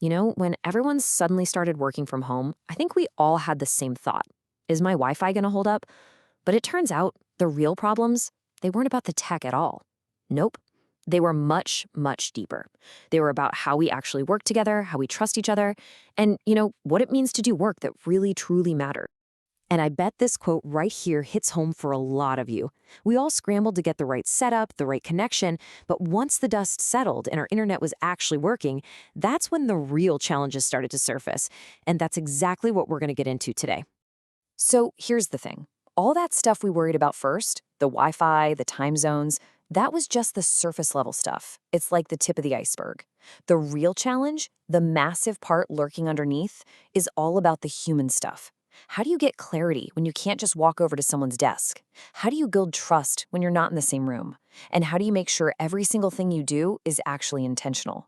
When everyone suddenly started working from home, I think we all had the same thought. Is my Wi-Fi going to hold up? But it turns out the real problems, they weren't about the tech at all. Nope. They were much, much deeper. They were about how we actually work together, how we trust each other, and, what it means to do work that really, truly matters. And I bet this quote right here hits home for a lot of you. We all scrambled to get the right setup, the right connection, but once the dust settled and our internet was actually working, that's when the real challenges started to surface. And that's exactly what we're going to get into today. So here's the thing. All that stuff we worried about first, the Wi-Fi, the time zones, that was just the surface level stuff. It's like the tip of the iceberg. The real challenge, the massive part lurking underneath, is all about the human stuff. How do you get clarity when you can't just walk over to someone's desk? How do you build trust when you're not in the same room? And how do you make sure every single thing you do is actually intentional?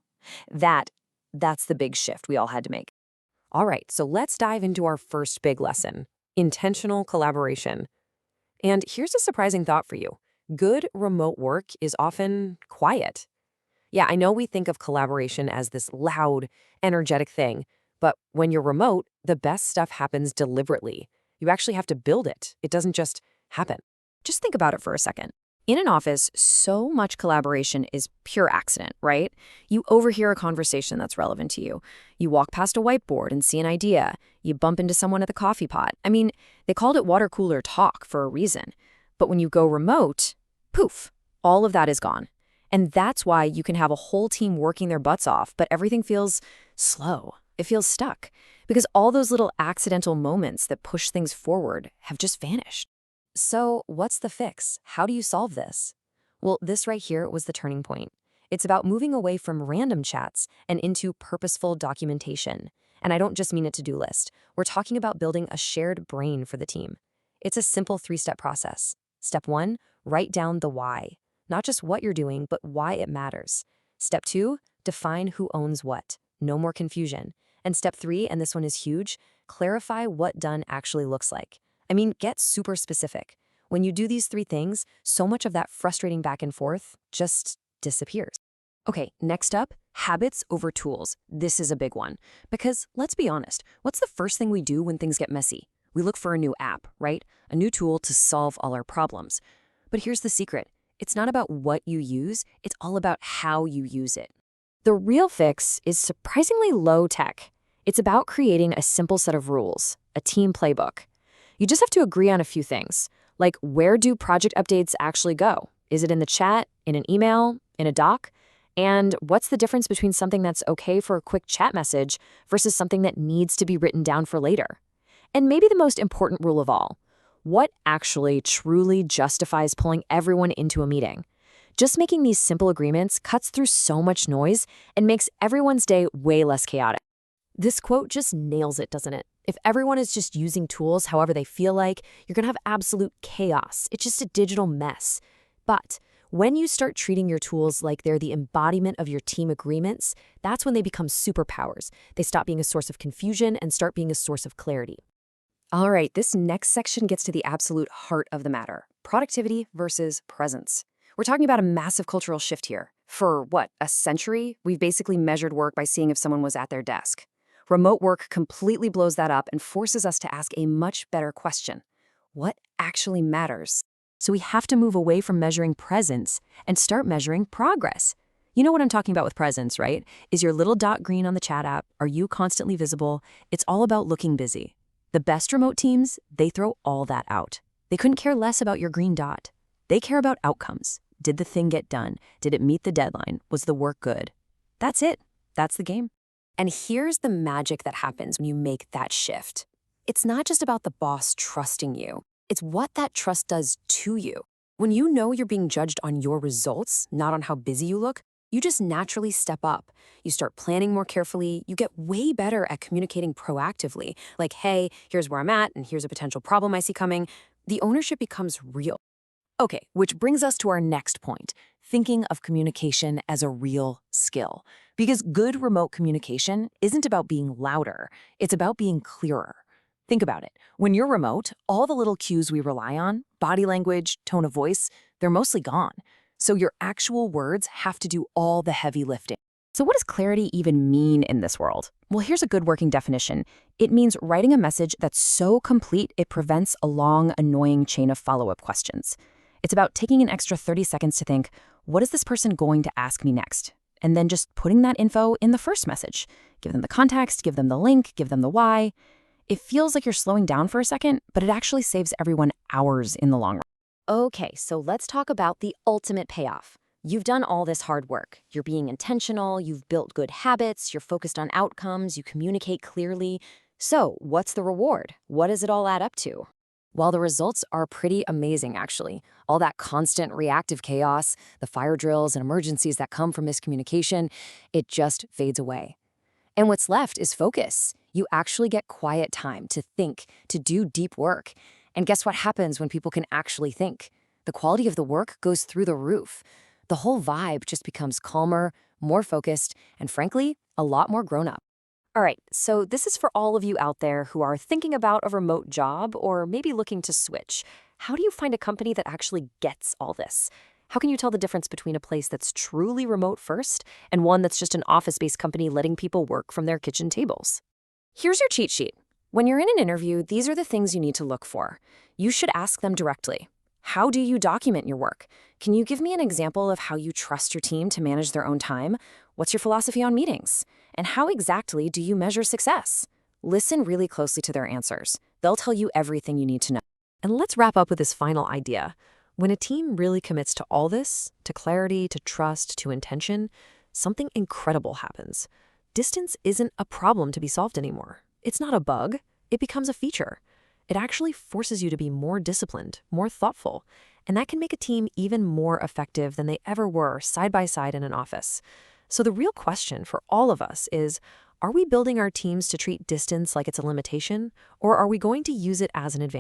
That's the big shift we all had to make. All right, so let's dive into our first big lesson, intentional collaboration. And here's a surprising thought for you. Good remote work is often quiet. Yeah, I know we think of collaboration as this loud, energetic thing, but when you're remote, the best stuff happens deliberately. You actually have to build it. It doesn't just happen. Just think about it for a second. In an office, so much collaboration is pure accident, right? You overhear a conversation that's relevant to you. You walk past a whiteboard and see an idea. You bump into someone at the coffee pot. I mean, they called it water cooler talk for a reason. But when you go remote, poof, all of that is gone. And that's why you can have a whole team working their butts off, but everything feels slow. It feels stuck because all those little accidental moments that push things forward have just vanished. So what's the fix? How do you solve this? Well, this right here was the turning point. It's about moving away from random chats and into purposeful documentation. And I don't just mean a to-do list. We're talking about building a shared brain for the team. It's a simple 3-step process. Step 1, write down the why. Not just what you're doing, but why it matters. Step 2, define who owns what. No more confusion. And step 3, and this one is huge, clarify what done actually looks like. I mean, get super specific. When you do these 3 things, so much of that frustrating back and forth just disappears. Okay, next up, habits over tools. This is a big one. Because let's be honest, what's the first thing we do when things get messy? We look for a new app, right? A new tool to solve all our problems. But here's the secret. It's not about what you use, it's all about how you use it. The real fix is surprisingly low tech. It's about creating a simple set of rules, a team playbook. You just have to agree on a few things, like where do project updates actually go? Is it in the chat, in an email, in a doc? And what's the difference between something that's okay for a quick chat message versus something that needs to be written down for later? And maybe the most important rule of all, what actually truly justifies pulling everyone into a meeting? Just making these simple agreements cuts through so much noise and makes everyone's day way less chaotic. This quote just nails it, doesn't it? If everyone is just using tools however they feel like, you're going to have absolute chaos. It's just a digital mess. But when you start treating your tools like they're the embodiment of your team agreements, that's when they become superpowers. They stop being a source of confusion and start being a source of clarity. All right, this next section gets to the absolute heart of the matter, productivity versus presence. We're talking about a massive cultural shift here. For what, a century, we've basically measured work by seeing if someone was at their desk. Remote work completely blows that up and forces us to ask a much better question. What actually matters? So we have to move away from measuring presence and start measuring progress. You know what I'm talking about with presence, right? Is your little dot green on the chat app? Are you constantly visible? It's all about looking busy. The best remote teams, they throw all that out. They couldn't care less about your green dot. They care about outcomes. Did the thing get done? Did it meet the deadline? Was the work good? That's it. That's the game. And here's the magic that happens when you make that shift. It's not just about the boss trusting you. It's what that trust does to you. When you know you're being judged on your results, not on how busy you look, you just naturally step up. You start planning more carefully. You get way better at communicating proactively. Like, hey, here's where I'm at, and here's a potential problem I see coming. The ownership becomes real. Okay, which brings us to our next point, thinking of communication as a real skill. Because good remote communication isn't about being louder, it's about being clearer. Think about it. When you're remote, all the little cues we rely on, body language, tone of voice, they're mostly gone. So your actual words have to do all the heavy lifting. So what does clarity even mean in this world? Well, here's a good working definition. It means writing a message that's so complete it prevents a long, annoying chain of follow-up questions. It's about taking an extra 30 seconds to think, what is this person going to ask me next? And then just putting that info in the first message. Give them the context, give them the link, give them the why. It feels like you're slowing down for a second, but it actually saves everyone hours in the long run. Okay, so let's talk about the ultimate payoff. You've done all this hard work. You're being intentional, you've built good habits, you're focused on outcomes, you communicate clearly. So, what's the reward? What does it all add up to? While the results are pretty amazing, actually, all that constant reactive chaos, the fire drills and emergencies that come from miscommunication, it just fades away. And what's left is focus. You actually get quiet time to think, to do deep work. And guess what happens when people can actually think? The quality of the work goes through the roof. The whole vibe just becomes calmer, more focused, and frankly, a lot more grown up. All right, so this is for all of you out there who are thinking about a remote job or maybe looking to switch. How do you find a company that actually gets all this? How can you tell the difference between a place that's truly remote first and one that's just an office-based company letting people work from their kitchen tables? Here's your cheat sheet. When you're in an interview, these are the things you need to look for. You should ask them directly. How do you document your work? Can you give me an example of how you trust your team to manage their own time? What's your philosophy on meetings? And how exactly do you measure success? Listen really closely to their answers. They'll tell you everything you need to know. And let's wrap up with this final idea. When a team really commits to all this, to clarity, to trust, to intention, something incredible happens. Distance isn't a problem to be solved anymore. It's not a bug. It becomes a feature. It actually forces you to be more disciplined, more thoughtful, and that can make a team even more effective than they ever were side by side in an office. So the real question for all of us is, are we building our teams to treat distance like it's a limitation, or are we going to use it as an advantage?